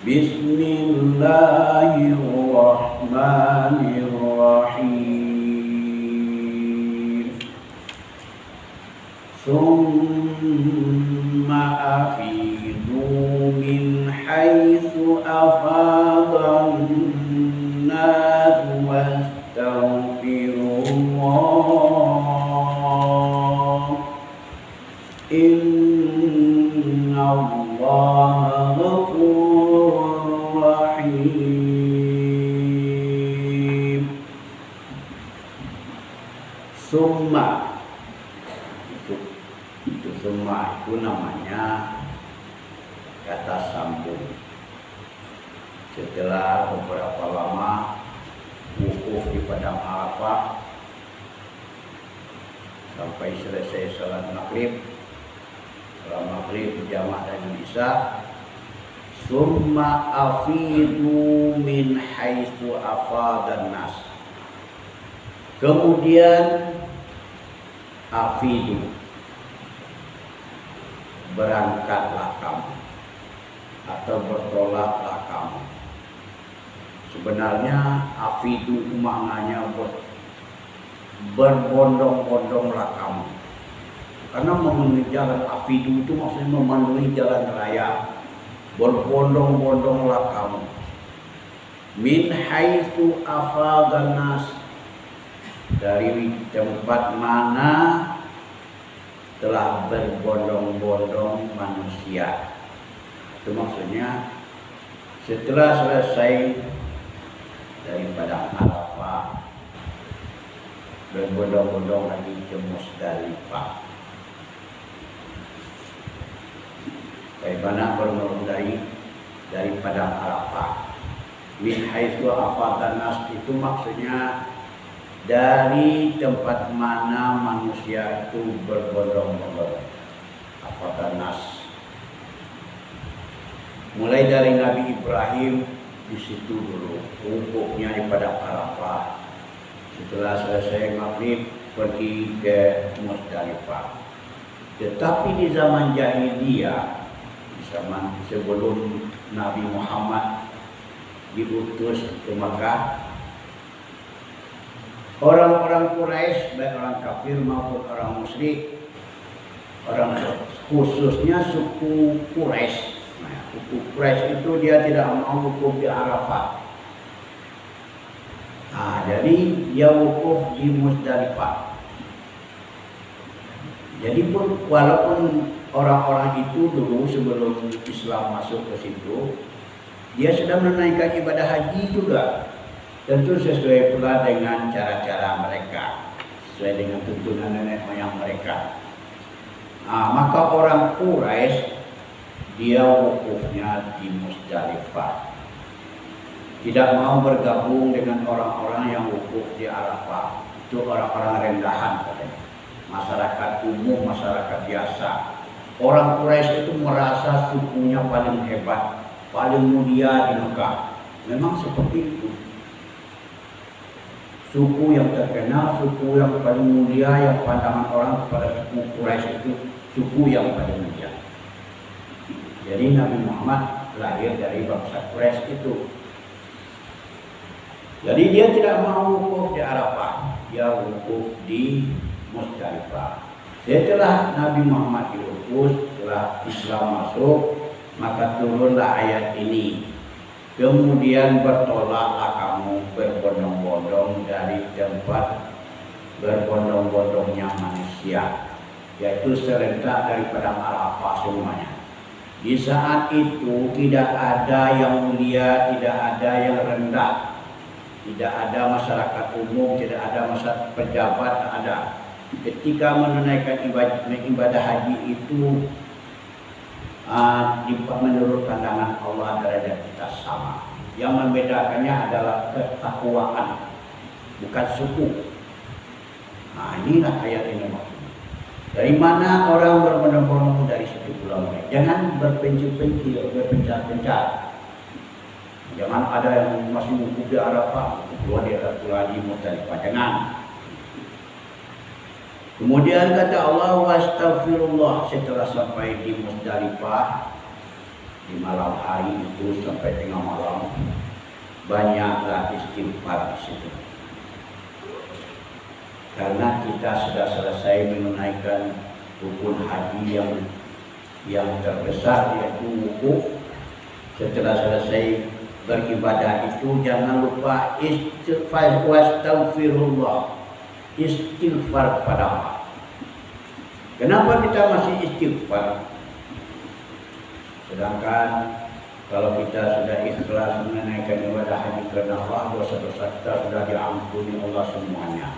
Bismillahirrahmanirrahim. Summa afidu min haitsu afadan nas wastaghfirullah. Innallaha ghafurur rahim. Summa itu summa itu namanya kata sambung. Setelah beberapa lama wukuf di padang Arafah sampai selesai salat maghrib, salat maghrib berjamaah dan isya, summa afidu min haitsu afadan nas. Kemudian afidu, berangkatlah kamu atau bertolaklah kamu. Sebenarnya afidu itu maknanya berbondong-bondonglah kamu. Karena memenuhi jalan afidu itu maksudnya memenuhi jalan raya. Berbondong-bondonglah kamu. Min haitsu afadan nas, dari tempat mana telah berbondong-bondong manusia. Itu maksudnya setelah selesai daripada Arafah, berbondong-bondong lagi ke Musdalifah. Bagaimana bermula dari padang Arafah. Min haitsu afadan nas itu maksudnya dari tempat mana manusia itu berbondong-bondong. Afadan nas. Mulai dari Nabi Ibrahim di situ dulu, wukufnya di padang Arafah. Setelah selesai maghrib pergi ke Musdalifah. Tetapi di zaman jahiliyah, di zaman sebelum Nabi Muhammad diutus ke Makkah, orang-orang Quraisy, baik orang kafir maupun orang musyrik, orang khususnya suku Quraisy. Suku Quraisy itu dia tidak mau wukuf di Arafah. Jadi dia wukuf di Musdalifah. Jadi pun walaupun orang-orang itu dulu sebelum Islam masuk ke situ, dia sudah menunaikan ibadah haji juga. Tentu sesuai pula dengan cara-cara mereka, sesuai dengan tuntunan nenek moyang mereka. Maka orang Quraisy dia wukufnya di Musdalifah. Tidak mau bergabung dengan orang-orang yang wukuf di Arafah. Itu orang-orang rendahan katanya. Masyarakat umum, masyarakat biasa. Orang Quraisy itu merasa sukunya paling hebat, paling mulia di Mekah. Memang seperti itu. Suku yang terkenal, suku yang paling mulia, yang pandangan orang kepada suku Quraisy itu suku yang paling mulia. Jadi Nabi Muhammad lahir dari bangsa Quraisy itu. Jadi dia tidak mau wukuf di Arafah, dia wukuf di Musdalifah. Setelah Nabi Muhammad diutus, setelah Islam masuk, maka turunlah ayat ini. Kemudian bertolaklah kamu berbondong-bondong dari tempat berbondong-bondongnya manusia, yaitu serentak daripada Arafah semuanya. Di saat itu tidak ada yang mulia, tidak ada yang rendah, tidak ada masyarakat umum, tidak ada masyarakat pejabat, tak ada. Ketika menunaikan ibadah haji itu, menurut pandangan Allah derajat kita sama. Yang membedakannya adalah ketakwaan, bukan suku. Inilah ayat ini maksudnya. Dari mana orang berbondong-bondong, dari situ pula mereka. Jangan berpencil-pencil, berpencar-pencar. Jangan ada yang masih wukuf di Arafah, keluar di Musdalifah. Jangan. Kemudian kata Allah, wastaghfirullah, setelah sampai di Musdalifah, di malam hari itu sampai tengah malam, banyaklah istighfar di situ. Karena kita sudah selesai menunaikan rukun haji yang terbesar, yaitu wukuf. Setelah selesai beribadah itu, jangan lupa istighfar wa astaghfirullah, istighfar kepada Allah. Kenapa kita masih istighfar? Sedangkan kalau kita sudah ikhlas menunaikan ibadah haji karena Allah, dosa-dosa kita sudah diampuni Allah semuanya.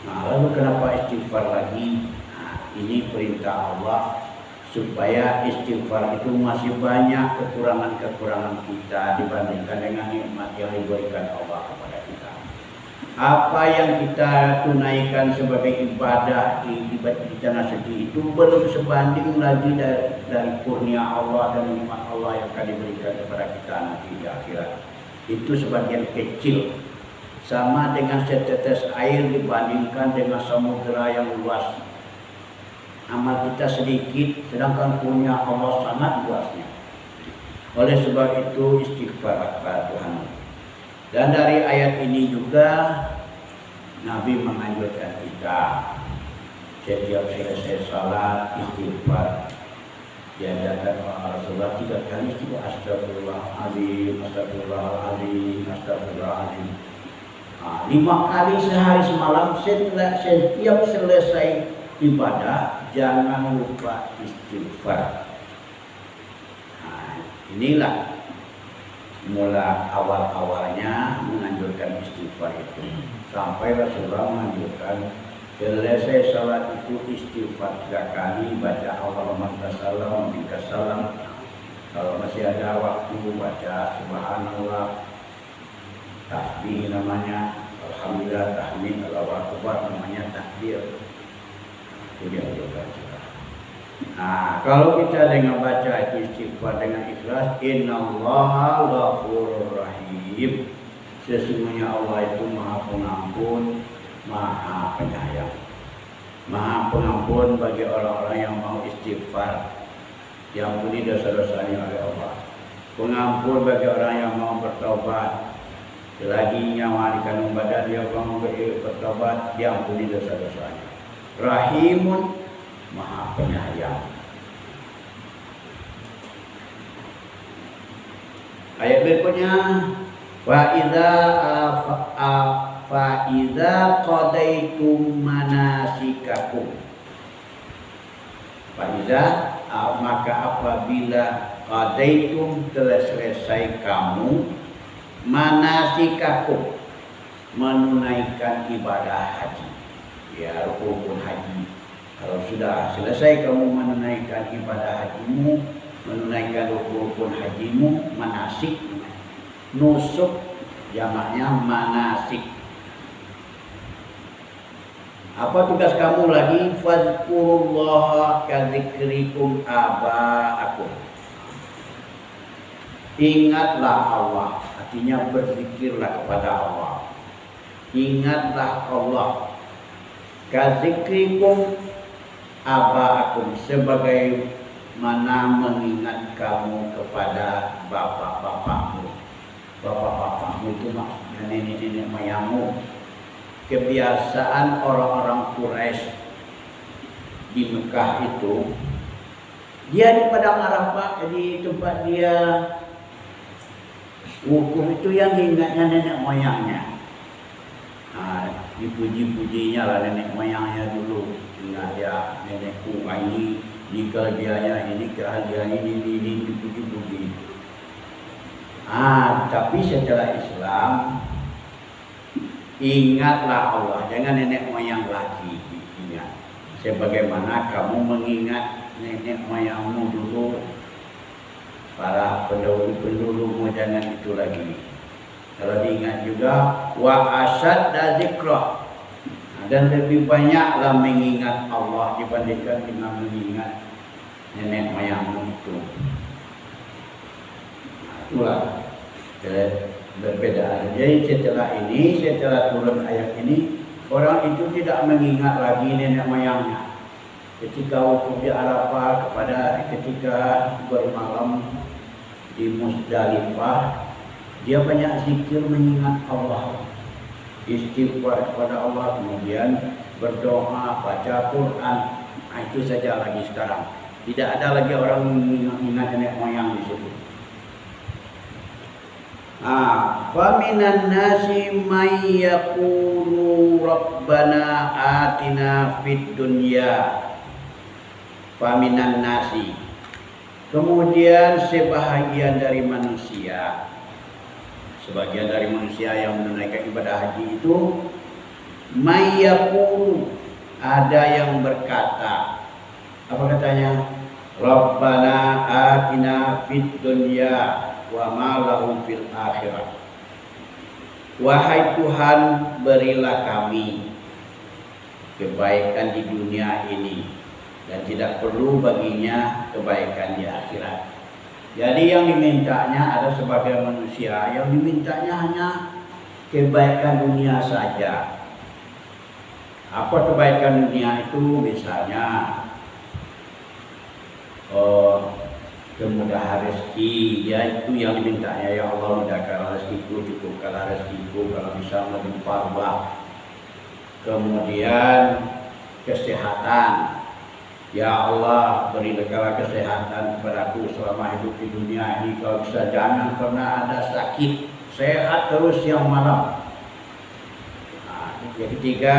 Nah, lalu kenapa istighfar lagi? Nah, ini perintah Allah supaya istighfar itu masih banyak kekurangan-kekurangan kita dibandingkan dengan nikmat yang diberikan Allah kepada kita. Apa yang kita tunaikan sebagai ibadah di tanah suci itu belum sebanding lagi dari kurnia Allah dan nikmat Allah yang akan diberikan kepada kita nanti di akhirat. Itu sebagian kecil, sama dengan setetes air dibandingkan dengan samudera yang luas. Amal kita sedikit, sedangkan kurnia Allah sangat luasnya. Oleh sebab itu istighfar kepada Tuhan. Dan dari ayat ini juga Nabi menganjurkan kita setiap selesai salat istighfar. Diajarkan Rasulullah 3 kali istighfar, astagfirullahaladzim, astagfirullahaladzim, astagfirullahaladzim. 5 kali sehari semalam. Setiap selesai ibadah jangan lupa istighfar. Inilah mula awal-awalnya menganjurkan istighfar itu. Sampai Rasulullah menganjurkan selesai salat itu istighfar 3 kali, baca Allahumma salam, minka salam. Kalau masih ada waktu baca subhanallah, tasbih namanya, alhamdulillah, tahmid, Allahu akbar namanya takbir. Itu dia baca. Nah, kalau kita dengan baca itu istighfar dengan ikhlas, innallaha ghafurur rahim. Sesungguhnya Allah itu Maha Pengampun, Maha Penyayang. Maha Pengampun bagi orang-orang yang mau istighfar, diampuni dosa-dosanya oleh Allah. Pengampun bagi orang yang mau bertobat, selagi nyawa di kandung badan dia mau bertobat, diampuni dosa-dosanya. Rahimun, Maha Penyayang. Ayat berikutnya, fa idza qadaitum manasikakum. Fa idza maka apabila qadaitum telah selesai kamu manasikakum, menunaikan ibadah haji, ya rukun haji. Kalau sudah selesai kamu menunaikan ibadah hajimu, menunaikan rukun hajimu, manasik, nusuk jamaknya manasik. Apa tugas kamu lagi? Fadzkurullaha kadzikrikum aba'akum. Ingatlah Allah, artinya berzikirlah kepada Allah. Ingatlah Allah. Kadzikrikum aba'akum, sebagai mana mengingat kamu kepada bapak-bapakmu. Bapak-bapakmu itu maksudnya nenek-nenek moyangmu. Kebiasaan orang-orang Quraisy di Mekah itu, dia di padang Arafah, di tempat dia wukuf itu yang diingatnya nenek moyangnya. Nah, dipuji-pujinya lah nenek moyangnya dulu. Ingat ya nenekku ini kelebihannya, ini keahliannya, ini dipuji-puji. Tapi setelah Islam, ingatlah Allah, jangan nenek moyang lagi ingat. Sebagaimana kamu mengingat nenek moyangmu dulu, para pendahulu-pendahulumu, jangan itu lagi. Kalau diingat juga, wa asyadda dzikrah, dan lebih banyaklah mengingat Allah dibandingkan dengan mengingat nenek moyangmu itu. Itulah berbeda. Jadi setelah turun ayat ini, orang itu tidak mengingat lagi nenek moyangnya. ketika wukuf di Arafah, kepada ketika bermalam di Musdalifah, dia banyak zikir mengingat Allah, istighfar kepada Allah, kemudian berdoa, baca Quran. Nah, itu saja lagi sekarang. Tidak ada lagi orang mengingat nenek moyang di situ. Faminan nasi may yaqulu rabbana atina fid dunya. Faminan nasi. Kemudian sebahagian dari manusia, sebagian dari manusia yang menunaikan ibadah haji itu, may yaqulu, ada yang berkata, apa katanya? Rabbana atina fid dunya wa ma lahum fil akhirah. Wahai Tuhan, berilah kami kebaikan di dunia ini dan tidak perlu baginya kebaikan di akhirat. Jadi yang dimintanya ada sebagai manusia, yang dimintanya hanya kebaikan dunia saja. Apa kebaikan dunia itu? Misalnya kemudahan rezeki, ya itu yang dimintanya. Ya Allah, mudahkan rezekiku, cukupkanlah rezekiku, kalau bisa melimpah ruah. Kemudian kesehatan, ya Allah, berilah kesehatan kepadaku selama hidup di dunia ini. Kalau bisa jangan pernah ada sakit, sehat terus yang malam. Yang ketiga,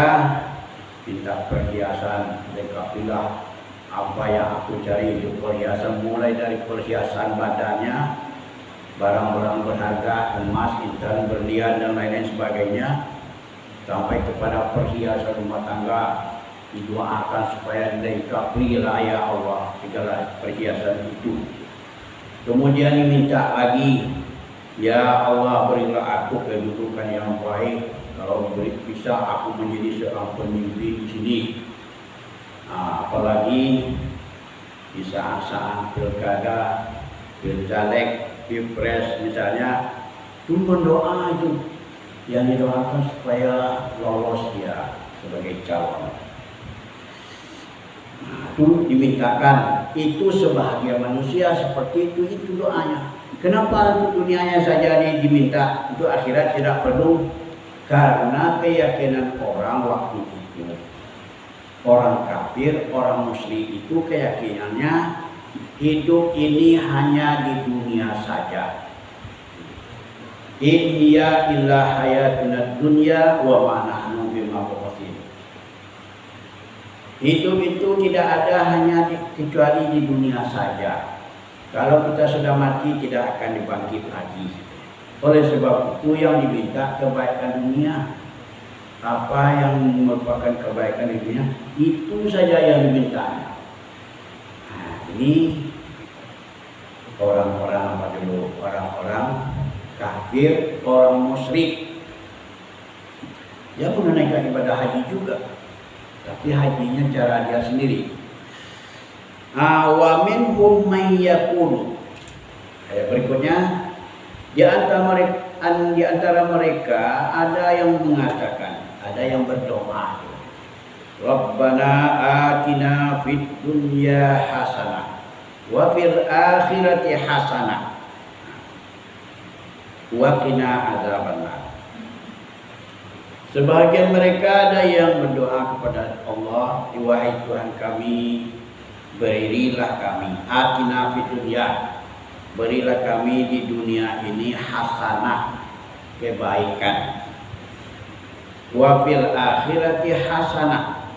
minta perhiasan, lengkapilah apa yang aku cari itu perhiasan, mulai dari perhiasan badannya, barang-barang berharga, emas, intan, berlian dan lain-lain sebagainya, sampai kepada perhiasan rumah tangga. Didoakan supaya dilengkapilah ya Allah segala perhiasan itu. Kemudian diminta lagi, ya Allah, berilah aku kedudukan yang baik, kalau bisa aku menjadi seorang pemimpin di sini. Apalagi di saat-saat pilkada, pilcaleg, pilpres misalnya, itu mendoa itu yang didoakan supaya lolos dia sebagai calon. Itu dimintakan. Itu sebahagia manusia seperti itu doanya. Kenapa untuk dunianya saja diminta, untuk akhirat tidak perlu? Karena keyakinan orang waktu itu, orang kafir, orang musyrik itu keyakinannya hidup ini hanya di dunia saja. In hiya illa hayatuna dunya wa ma nahnu bimab'utsin. Hidup itu tidak ada hanya kecuali di dunia saja. Kalau kita sudah mati tidak akan dibangkit lagi. Oleh sebab itu yang diminta kebaikan dunia. Apa yang merupakan kebaikan di dunia, itu saja yang dimintanya. Nah, ini orang-orang apa dulu? Orang-orang kafir, orang musyrik yang menunaikan ibadah haji juga, tapi hajinya cara dia sendiri. Wa minhum may yaqulu. Ayat berikutnya, di antara mereka ada yang mengatakan, ada yang berdoa, Rabbana atina fid dunya hasanah wa fil akhirati hasanah wa qina adzabannar. Sebagian mereka ada yang berdoa kepada Allah, wahai Tuhan kami, berilah kami, atina fid dunya, berilah kami di dunia ini hasanah, kebaikan, wa fil akhirati hasanah,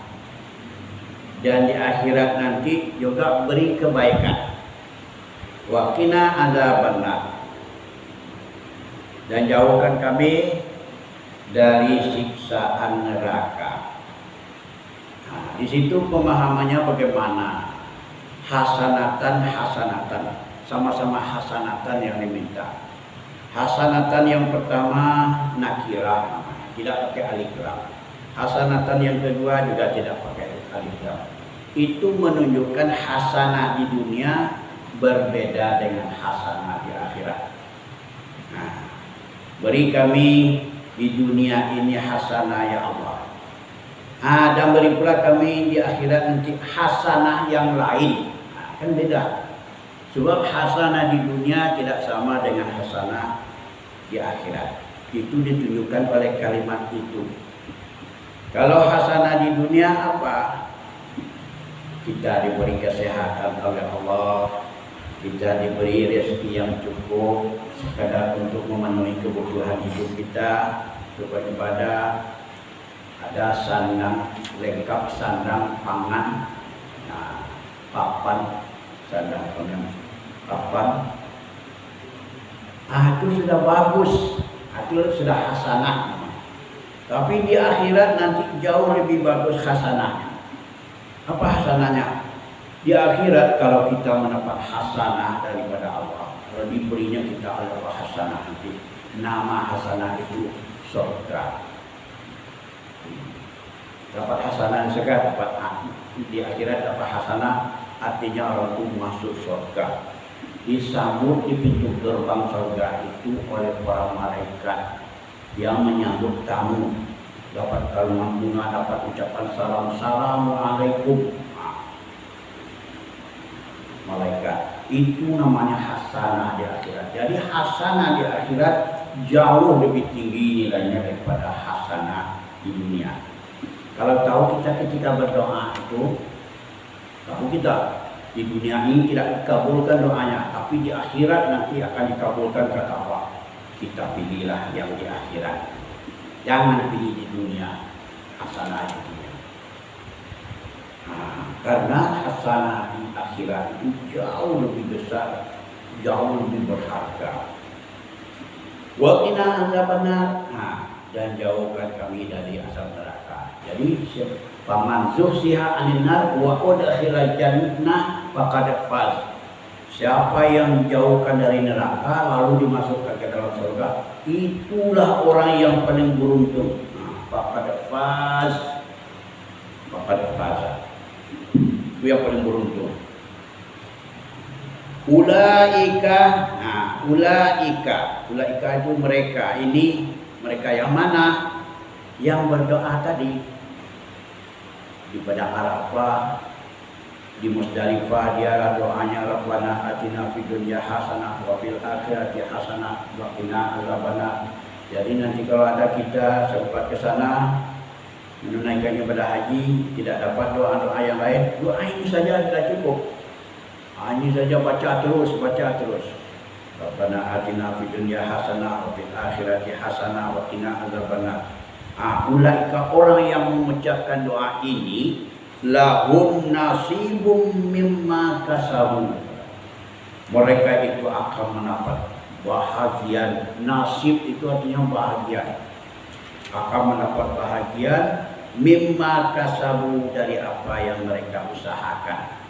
dan di akhirat nanti juga beri kebaikan, wa qina adzabannar, dan jauhkan kami dari siksaan neraka. Nah, di situ pemahamannya bagaimana? Hasanatan, sama-sama hasanatan yang diminta. Hasanatan yang pertama nakirah, tidak pakai alif lam. Hasanatan yang kedua juga tidak pakai alif lam. Itu menunjukkan hasanah di dunia berbeda dengan hasanah di akhirat. Nah, beri kami di dunia ini hasanah ya Allah. Dan beri pula kami di akhirat nanti hasanah yang lain. Kan beda. Sebab hasanah di dunia tidak sama dengan hasanah di akhirat. Itu ditunjukkan oleh kalimat itu. Kalau hasanah di dunia apa? Kita diberi kesehatan oleh Allah, kita diberi rezeki yang cukup sekadar untuk memenuhi kebutuhan hidup kita, untuk beribadah, ada sandang lengkap, sandang pangan, papan, sandang pangan, papan. Itu sudah bagus, itu sudah hasanah. Tapi di akhirat nanti jauh lebih bagus hasanahnya. Apa hasanahnya? Di akhirat kalau kita mendapat hasanah daripada Allah, kalau diberinya kita oleh Allah hasanah nanti, nama hasanah itu surga. Dapat hasanah sekarang, dapat di akhirat dapat hasanah, artinya orang itu masuk surga. Disambut di pintu gerbang surga itu oleh para malaikat yang menyambut tamu, dapat kalimat bunga, dapat ucapan salam, assalamualaikum. Malaikat itu namanya hasanah di akhirat. Jadi hasanah di akhirat jauh lebih tinggi nilainya daripada hasanah di dunia. Kalau tahu kita ketika berdoa itu, tahu kita di dunia ini tidak dikabulkan doanya, tapi di akhirat nanti akan dikabulkan kata Allah. Kita pilihlah yang di akhirat. Jangan pilih di dunia, hasanah di dunia. Karena hasanah di akhirat itu jauh lebih besar, jauh lebih berharga. Wa qina azabannar, dan jauhkan kami dari azab neraka. Jadi faman zuhsiha 'anil nar wa udkhila jannah faqad faz. Siapa yang dijauhkan dari neraka lalu dimasukkan ke dalam surga, itulah orang yang paling beruntung. Faqad faz. Faqad faz. Itu yang paling beruntung. Ulaika itu mereka. Ini mereka yang mana? Yang berdoa tadi di Padang Arafah, di Musdalifah, dia doanya Rabbana atina fid dunya hasanah wa fil akhirati hasanah wa qina azabannar. Jadi nanti kalau ada kita sempat ke sana menunaikan ibadah haji, tidak dapat doa-doa yang lain, doa ini saja sudah cukup. Ini saja baca terus. Rabbana atina fid dunya hasanah wa fil akhirati hasanah wa qina azabannar. Ulaika orang yang mengucapkan doa ini lahum nasibum mimma kasabu. Mereka itu akan mendapat bahagian. Nasib itu artinya bahagia. Akan mendapat bahagian mimma kasabu, dari apa yang mereka usahakan.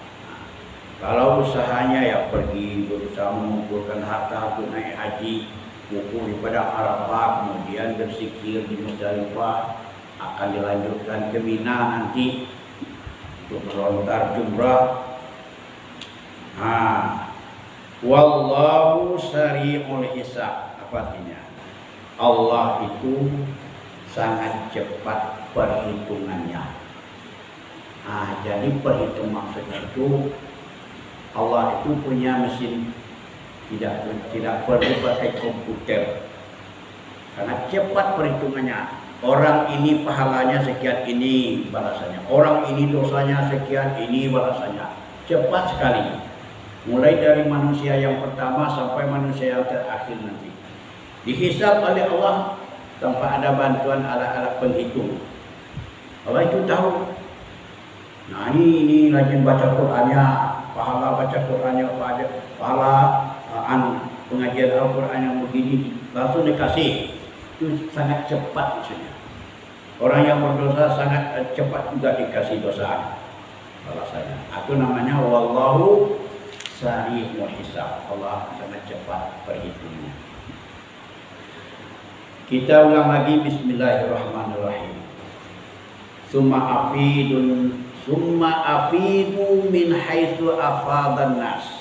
Kalau usahanya ya pergi berusaha mengumpulkan harta untuk naik haji, wukuf di Padang Arafah, kemudian berzikir di Musdalifah, akan dilanjutkan ke Mina nanti untuk melontar jumrah. Wallahu sari'ul hisab. Apa artinya? Allah itu sangat cepat perhitungannya. Jadi perhitungan maksudnya itu Allah itu punya mesin, tidak perlu pakai komputer, karena cepat perhitungannya. Orang ini pahalanya sekian, ini balasannya. Orang ini dosanya sekian, ini balasannya. Cepat sekali. Mulai dari manusia yang pertama sampai manusia yang terakhir nanti. Dihisab oleh Allah tanpa ada bantuan alat-alat penghitung. Allah itu tahu. Ini rajin baca Qur'annya, pahala baca Qur'annya, pahala pengajian Al-Quran yang begini, langsung dikasih. Itu sangat cepat maksudnya. Orang yang berdosa sangat cepat juga dikasih dosa balasannya. Itu namanya wallahu sari'ul hisab. Allah sangat cepat perhitungannya. Kita ulang lagi, bismillahirrahmanirrahim. Summa afidu min haitsu afadan nas.